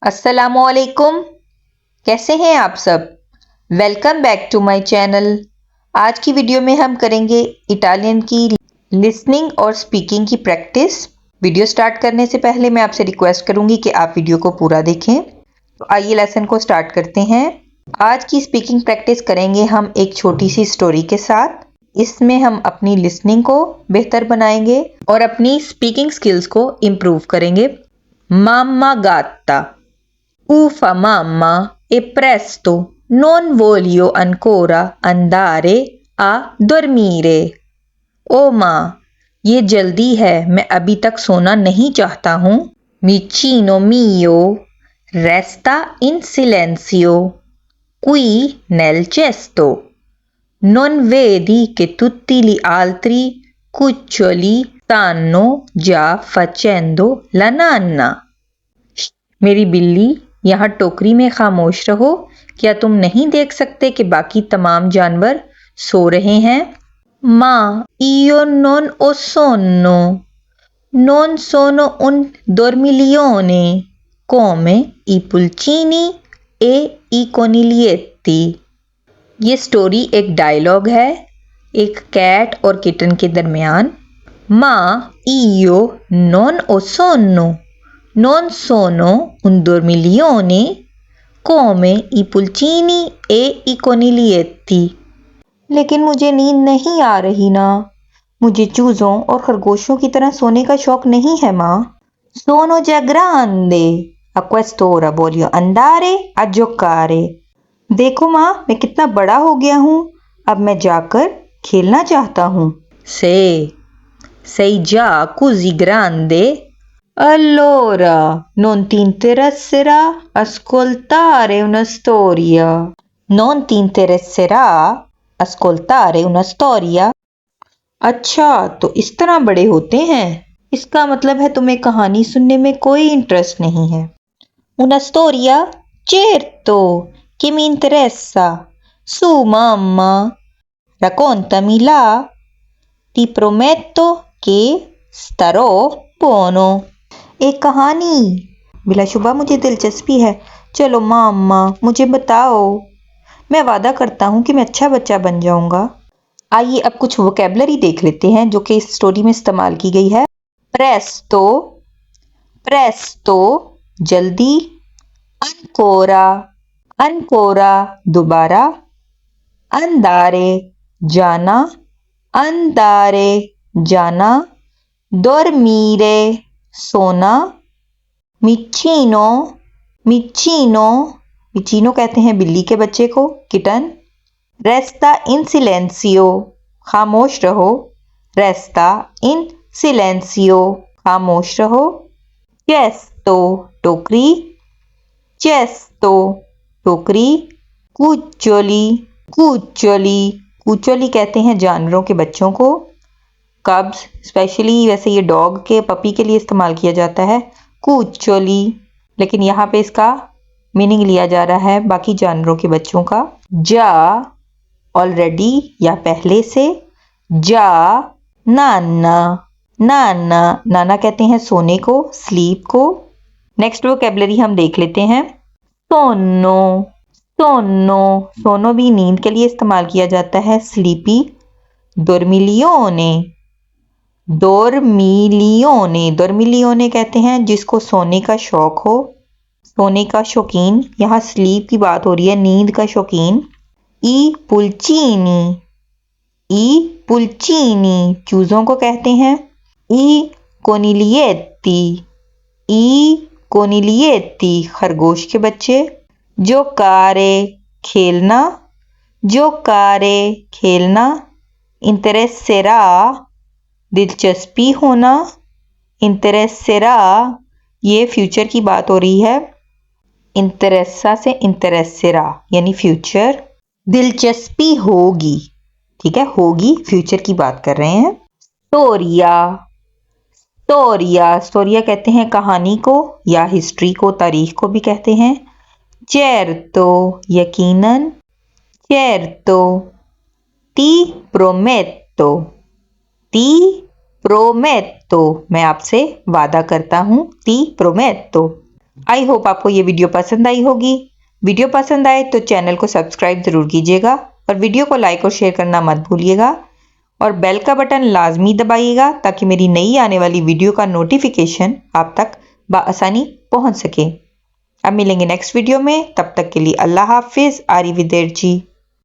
अस्सलामुअलैकुम। कैसे हैं आप सब? Welcome back to my channel. आज की वीडियो में हम करेंगे इटालियन की लिसनिंग और स्पीकिंग की प्रैक्टिस। वीडियो स्टार्ट करने से पहले मैं आपसे रिक्वेस्ट करूंगी कि आप वीडियो को पूरा देखें। तो आइए लेसन को स्टार्ट करते हैं। आज की स्पीकिंग प्रैक्टिस करेंगे हम एक छोटी सी स्टोरी के साथ। इसमें हम अपनी लिसनिंग को बेहतर बनाएंगे और अपनी स्पीकिंग स्किल्स को इम्प्रूव करेंगे। मामा गाता Uffa mamma, è presto, non voglio ancora andare a dormire. ओ माँ, ये जल्दी है, मैं अभी तक सोना नहीं चाहता हूँ। Vicino mio, resta in silenzio, qui nel cesto. Non vedi che tutti gli altri cuccioli stanno già facendo la nanna. मेरी बिल्ली, यहाँ टोकरी में खामोश रहो। क्या तुम नहीं देख सकते कि बाकी तमाम जानवर सो रहे हैं? माँ, io non ho sonno, non sono un dormiglione come i pulcini e i coniglietti. ये स्टोरी एक डायलॉग है, एक कैट और किटन के दरमियान। माँ, io non ho sonno, non sono un dormiglione come i pulcini e i coniglietti. लेकिन मुझे नींद नहीं आ रही ना। मुझे चूजों और खरगोशों की तरह सोने का शौक नहीं है माँ। Sono già grande, a quest'ora voglio andare a giocare. देखो माँ, मैं कितना बड़ा हो गया हूँ, अब मैं जाकर खेलना चाहता हूँ। Sei già così grande? Allora, non ti interesserà ascoltare una storia? Non ti interesserà ascoltare una storia? अच्छा, तो इस तरह बड़े होते हैं। इसका मतलब है तुम्हें कहानी सुनने में कोई इंटरेस्ट नहीं है। Una storia? Certo, che mi interessa. Su mamma, raccontamela. Ti prometto che starò buono. एक कहानी, बिलाशुबा मुझे दिलचस्पी है। चलो मामा, मुझे बताओ। मैं वादा करता हूँ कि मैं अच्छा बच्चा बन जाऊंगा। आइए अब कुछ वोकेबलरी देख लेते हैं जो कि इस स्टोरी में इस्तेमाल की गई है। प्रेस्तो, प्रेस्तो जल्दी। अनकोरा, अनकोरा दोबारा। अंदारे जाना, अंदारे जाना। dormire सोना। मिचीनो, मिचीनो, मिचीनो कहते हैं बिल्ली के बच्चे को, किटन। रेस्ता इन सिलेंसियो, खामोश रहो। रेस्ता इन सिलेंसियो, खामोश रहो। चेस्तो टोकरी, चेस्तो टोकरी। कुचोली, कुचोली, कुचोली कहते हैं जानवरों के बच्चों को, कब्स स्पेशली। वैसे ये डॉग के पपी के लिए इस्तेमाल किया जाता है, कुचोली, लेकिन यहाँ पे इसका मीनिंग लिया जा रहा है बाकी जानवरों के बच्चों का। जा ऑलरेडी या पहले से। जा नाना, नाना, नाना कहते हैं सोने को, स्लीप को। नेक्स्ट वोकैबुलरी हम देख लेते हैं। सोनो, सोनो, सोनो भी नींद के लिए इस्तेमाल किया जाता है, स्लीपी। dormiglione, dormiglione, dormiglione कहते हैं जिसको सोने का शौक हो, सोने का शौकीन। यहाँ स्लीप की बात हो रही है, नींद का शौकीन। ई पुलचीनी, ई पुलचीनी चूजों को कहते हैं। ई कोनिलिएती, ई कोनिलिएती खरगोश के बच्चे। जोकारे खेलना, जोकारे खेलना। इंटरेसेरा दिलचस्पी होना, इंटरेसेरा ये फ्यूचर की बात हो रही है। इंटरेसा से इंटरेसेरा यानी फ्यूचर। दिलचस्पी होगी, ठीक है, होगी फ्यूचर की बात कर रहे हैं। स्टोरिया, स्टोरिया, स्टोरिया कहते हैं कहानी को या हिस्ट्री को, तारीख को भी कहते हैं। चेरतो यकीनन, चेरतो। टी प्रोमेतो, टी प्रोमेतो मैं आपसे वादा करता हूँ, टी प्रोमेतो। आई होप आपको ये वीडियो पसंद आई होगी। वीडियो पसंद आए तो चैनल को सब्सक्राइब ज़रूर कीजिएगा और वीडियो को लाइक और शेयर करना मत भूलिएगा और बेल का बटन लाजमी दबाइएगा ताकि मेरी नई आने वाली वीडियो का नोटिफिकेशन आप तक बआसानी पहुंच सके। अब मिलेंगे नेक्स्ट वीडियो में, तब तक के लिए अल्लाह हाफिज़। आरिविदेर जी।